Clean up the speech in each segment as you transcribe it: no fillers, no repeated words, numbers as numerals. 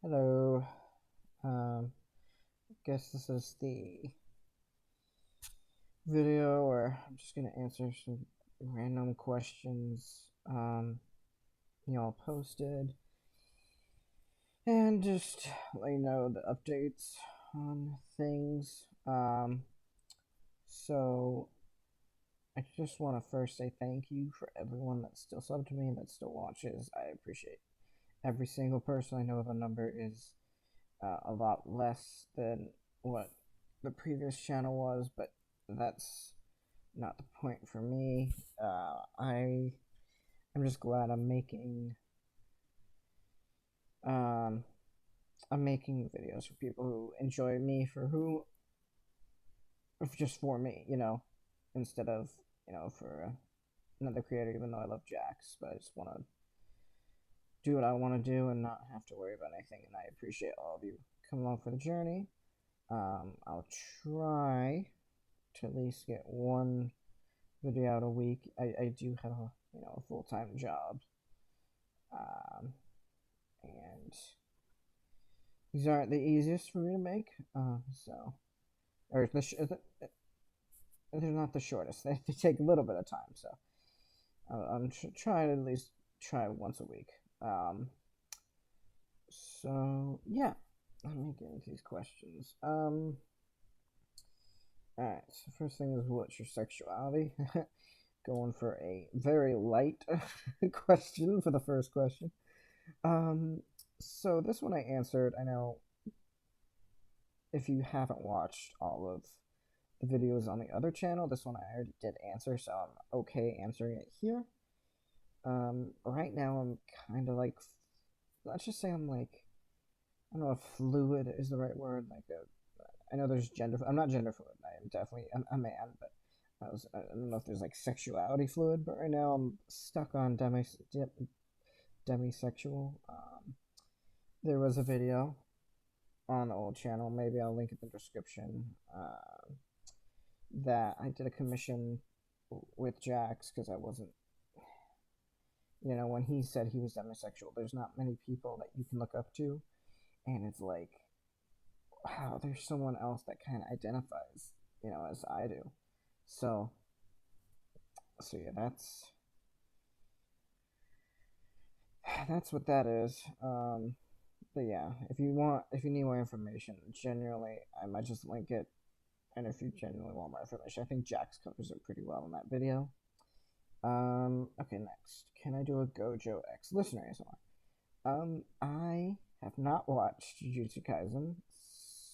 Hello. Guess this is the video where I'm just gonna answer some random questions y'all posted and just let you know the updates on things. So I just want to first say thank you for everyone that's still subbed to me and that still watches. I appreciate every single person. I know the number is a lot less than what the previous channel was, but that's not the point for me. I'm just glad um I'm making videos for people who enjoy me for who just for me, instead of for another creator. Even though I love Jax, but I just want to do what I want to do and not have to worry about anything. And I appreciate all of you coming along for the journey. I'll try to at least get one video out a week. I do have a full-time job, um, and these aren't the easiest for me to make. So or they're not the shortest. They take a little bit of time. So I'm trying to at least try once a week. So yeah, let me get into these questions. All right. So first thing is, what's your sexuality? Going for a very light question for the first question. Um, so this one I answered. I know if you haven't watched all of the videos on the other channel, this one I already did answer, so I'm okay answering it here. Right now I'm kind of like, let's just say I'm like, I don't know if fluid is the right word. I know there's gender. I'm not gender fluid. I am definitely a man, but I don't know if there's like sexuality fluid. But right now I'm stuck on demisexual. There was a video on the old channel. Maybe I'll link it in the description. That I did a commission with Jax because I wasn't, when he said he was demisexual, there's not many people that you can look up to, and it's like, wow, there's someone else that kind of identifies, as I do. So, yeah, that's what that is. But yeah, if you need more information, generally, I might just link it. And if you genuinely want more information, I think Jax covers it pretty well in that video. Okay, next. Can I do a Gojo X listener ASMR? I have not watched Jujutsu Kaisen,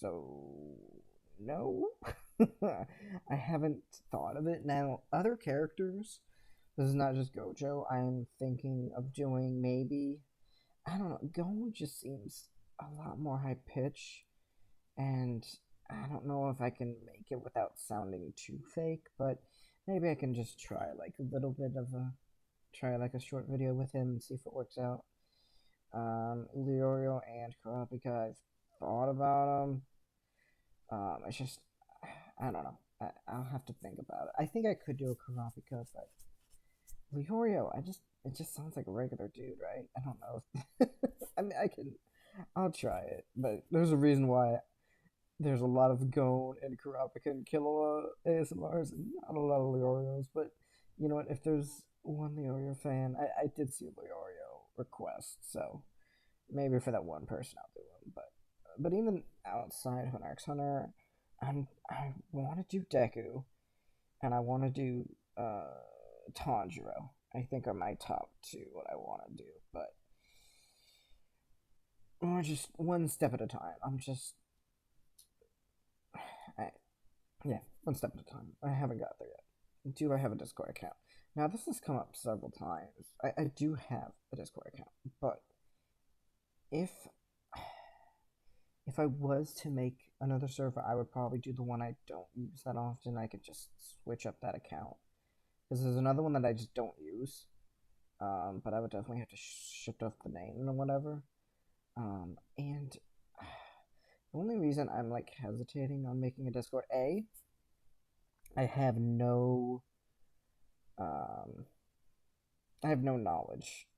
so no. I haven't thought of it. Now, other characters, this is not just Gojo, I'm thinking of doing maybe, I don't know, Gojo just seems a lot more high pitch, and I don't know if I can make it without sounding too fake, but maybe I can just try like a little bit of try like a short video with him and see if it works out. Leorio and Kurapika, I've thought about them. It's just, I don't know. I'll have to think about it. I think I could do a Kurapika, but Leorio, it just sounds like a regular dude, right? I don't know. I mean, I'll try it, but there's a reason why there's a lot of Gon and Kurapika and Killua ASMRs and not a lot of Leorios. But you know what? If there's one Leorio fan, I did see a Leorio request, so maybe for that one person I'll do them. But even outside of an X Hunter, I want to do Deku and I want to do Tanjiro. I think are my top two what I want to do, but we're just one step at a time. I, yeah, one step at a time. I haven't got there yet. Do I have a Discord account? Now this has come up several times. I do have a Discord account, but if I was to make another server, I would probably do the one I don't use that often. I could just switch up that account. This is another one that I just don't use. But I would definitely have to shift off the name or whatever. And the only reason I'm like hesitating on making a Discord, I have no, um, I have no knowledge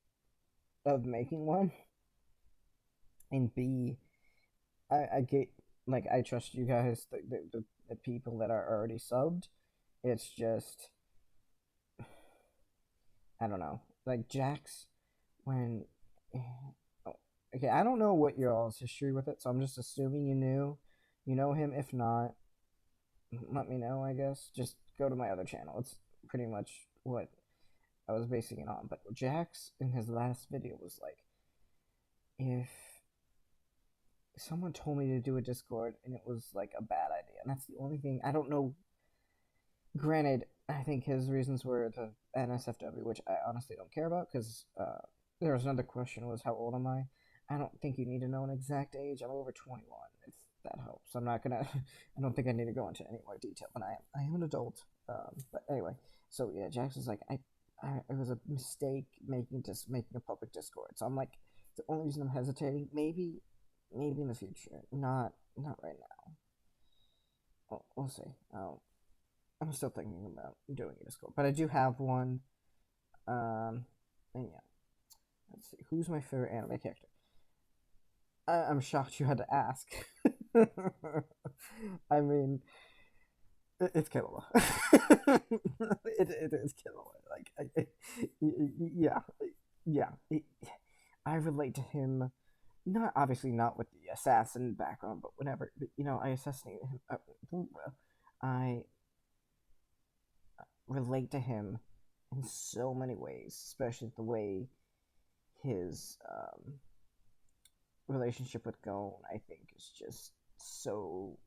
of making one. and B, I get like I trust you guys, the people that are already subbed. It's just I don't know, like Jax when. Oh, okay, I don't know what your all's history with it, so I'm just assuming you knew. You know him. If not, let me know. I guess just go to my other channel. It's pretty much what I was basing it on. But Jax in his last video was like, if someone told me to do a Discord and it was like a bad idea, and that's the only thing I don't know. Granted, I think his reasons were the NSFW, which I honestly don't care about because there was another question was how old am I? I don't think you need to know an exact age. I'm over 21. If that helps, I'm not gonna. I don't think I need to go into any more detail, but I am. I am an adult. But anyway, so yeah, Jackson's like it was a mistake making a public Discord. So I'm like, the only reason I'm hesitating, maybe in the future, not right now. We'll see. I'm still thinking about doing a Discord, but I do have one. And yeah, let's see. Who's my favorite anime character? I'm shocked you had to ask. I mean, it's Killua. It is Killua. Yeah, yeah. I relate to him. Not obviously not with the assassin background, but whenever I assassinate him, I relate to him in so many ways, especially the way his relationship with Gon, I think, is just so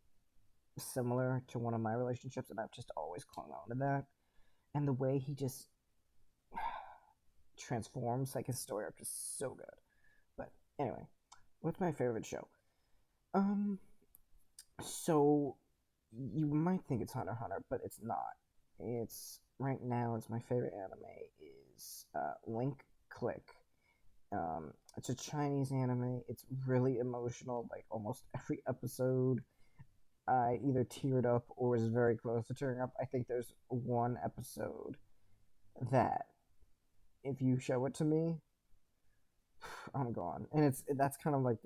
similar to one of my relationships, and I've just always clung on to that. And the way he just transforms, like his story arc is so good. But anyway, what's my favorite show? Um, so you might think it's Hunter x Hunter, but it's not. It's right now. It's my favorite anime is Link Click. It's a Chinese anime. It's really emotional. Like almost every episode, I either teared up or was very close to tearing up. I think there's one episode that if you show it to me, I'm gone. And that's kind of like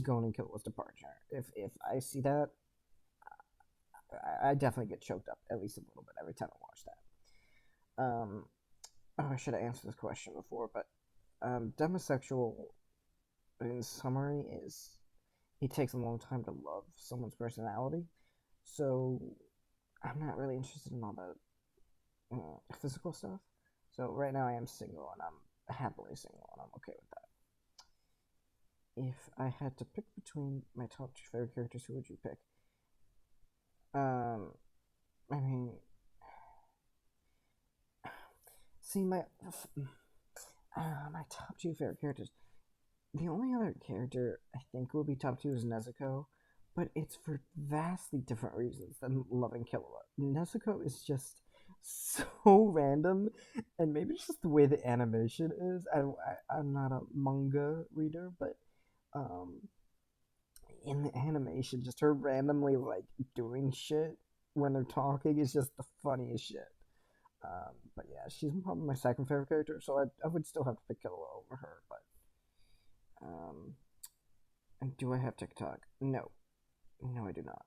Gon and Killua's departure. If I see that, I definitely get choked up at least a little bit every time I watch that. Oh, I should have answered this question before, but demisexual, in summary, is it takes a long time to love someone's personality. So I'm not really interested in all the physical stuff. So right now I am single and I'm happily single and I'm okay with that. If I had to pick between my top two favorite characters, who would you pick? Um, I mean, see my top two favorite characters. The only other character I think will be top two is Nezuko, but it's for vastly different reasons than loving Killua. Nezuko is just so random, and maybe it's just the way the animation is. I'm not a manga reader, but um, in the animation, just her randomly like doing shit when they're talking is just the funniest shit. But yeah, she's probably my second favorite character, so I would still have to pick Killua over her. But um, and do I have TikTok? No, no, I do not,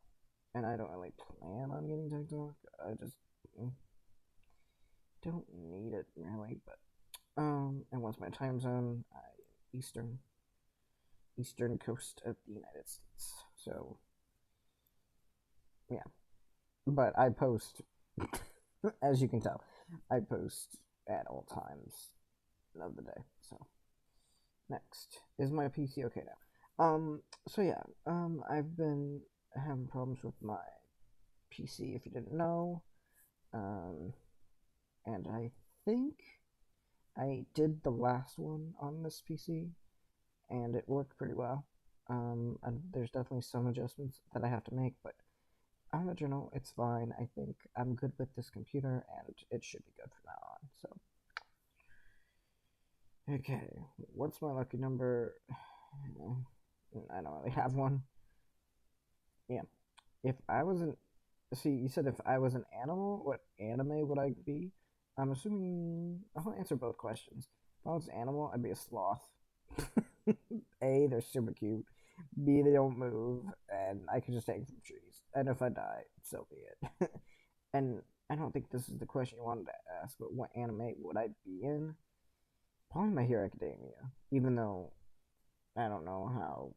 and I don't really plan on getting TikTok. I just don't need it really. But and what's my time zone? Eastern, Eastern coast of the United States. So yeah, but I post, as you can tell, I post at all times of the day. So next is my PC okay now? So yeah, I've been having problems with my PC. If you didn't know, um, and I think I did the last one on this PC, and it worked pretty well. And there's definitely some adjustments that I have to make, but on the general, it's fine. I think I'm good with this computer, and it should be good from now on. So, okay, what's my lucky number? I don't really have one. Yeah, if I was an see, you said if I was an animal, what anime would I be? I'm assuming I'll answer both questions. If I was an animal, I'd be a sloth. A, they're super cute. B, they don't move, and I can just take from trees. And if I die, so be it. And I don't think this is the question you wanted to ask, but what anime would I be in? Probably My Hero Academia. Even though I don't know how.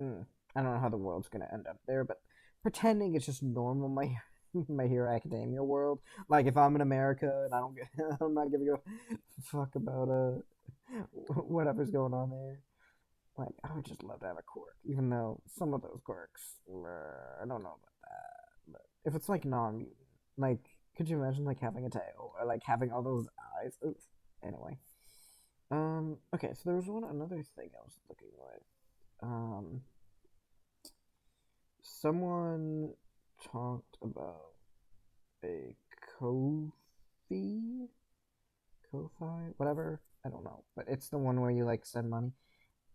I don't know how the world's gonna end up there, but pretending it's just normal My Hero Academia world. Like if I'm in America and I don't get, I'm not gonna go fuck about whatever's going on there. Like I would just love to have a quirk, even though some of those quirks, I don't know about that. But if it's like non-mutant, like could you imagine like having a tail or like having all those eyes? Oof. Anyway, okay, so there was another thing I was looking with. Someone talked about a Ko-fi, Ko-fi, whatever. I don't know, but it's the one where you like send money,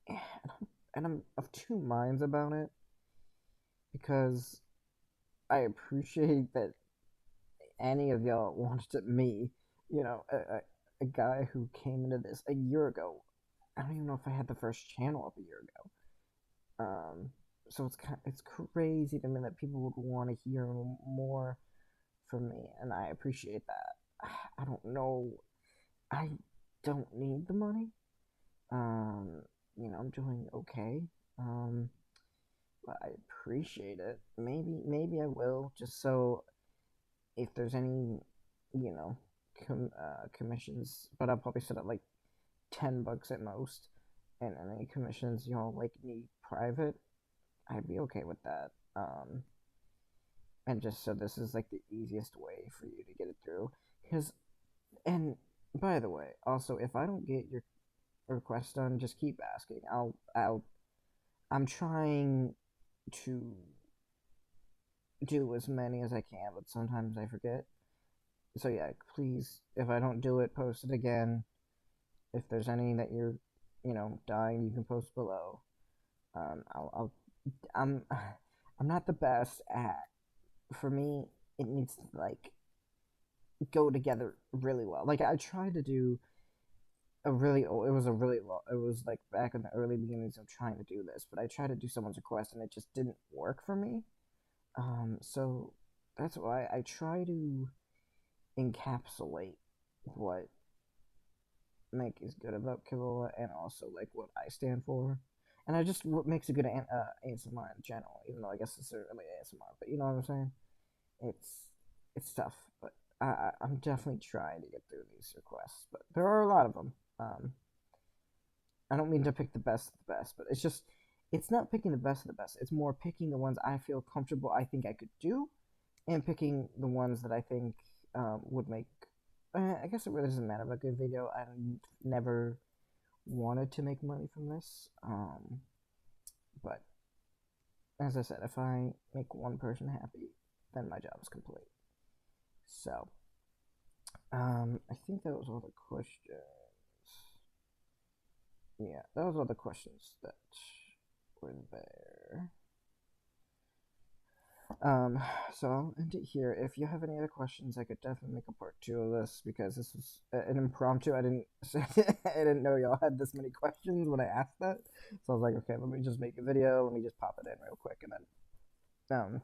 and I'm of two minds about it because I appreciate that any of y'all wanted me, a guy who came into this a year ago. I don't even know if I had the first channel up a year ago. So it's crazy to me that people would want to hear more from me, and I appreciate that. I don't know. I don't need the money. Um, I'm doing okay. Um, but I appreciate it. Maybe I will just so if there's any, you know, commissions, but I'll probably set up like $10 at most, and any commissions y'all like need private, I'd be okay with that. And just so this is like the easiest way for you to get it through, because and by the way, also if I don't get your request done, just keep asking. I'm trying to do as many as I can, but sometimes I forget. So yeah, please, if I don't do it, post it again. If there's any that you're, dying, you can post below. I'll I'm I'm not the best at. For me, it needs to like go together really well. Like I tried to do a really old, it was like back in the early beginnings of trying to do this, but I tried to do someone's request and it just didn't work for me. So that's why I try to encapsulate what Mike is good about Killua and also like what I stand for. And I just what makes a good ASMR in general, even though I guess it's really ASMR, but you know what I'm saying? It's it's tough, but I'm definitely trying to get through these requests, but there are a lot of them. I don't mean to pick the best of the best, but it's not picking the best of the best. It's more picking the ones I feel comfortable. I think I could do, and picking the ones that I think would make. I guess it really doesn't matter about a good video. I never wanted to make money from this, but as I said, if I make one person happy, then my job is complete. So, I think that was all the questions. Yeah, that was all the questions that were there. Um, so I'll end it here. If you have any other questions, I could definitely make a part two of this because this was an impromptu. I didn't I didn't know y'all had this many questions when I asked that. So I was like, okay, let me just make a video. Let me just pop it in real quick, and then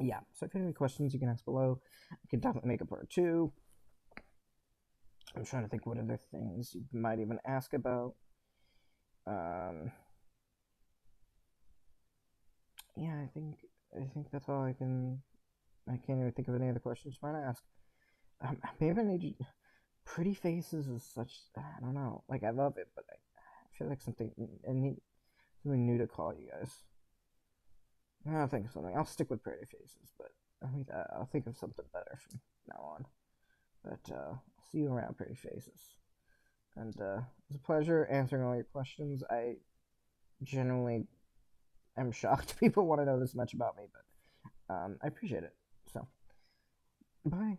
yeah. So if you have any questions, you can ask below. I can definitely make a part two. I'm trying to think what other things you might even ask about. Yeah, I think that's all I can. I can't even think of any other questions you might ask. Maybe I need you. Pretty faces is such. I don't know. Like I love it, but I feel like I need something new to call you guys. I'll think of something. I'll stick with pretty faces, but I'll think of something better from now on. But I'll see you around, pretty faces. And it's a pleasure answering all your questions. I genuinely am shocked people want to know this much about me, but I appreciate it. So, bye.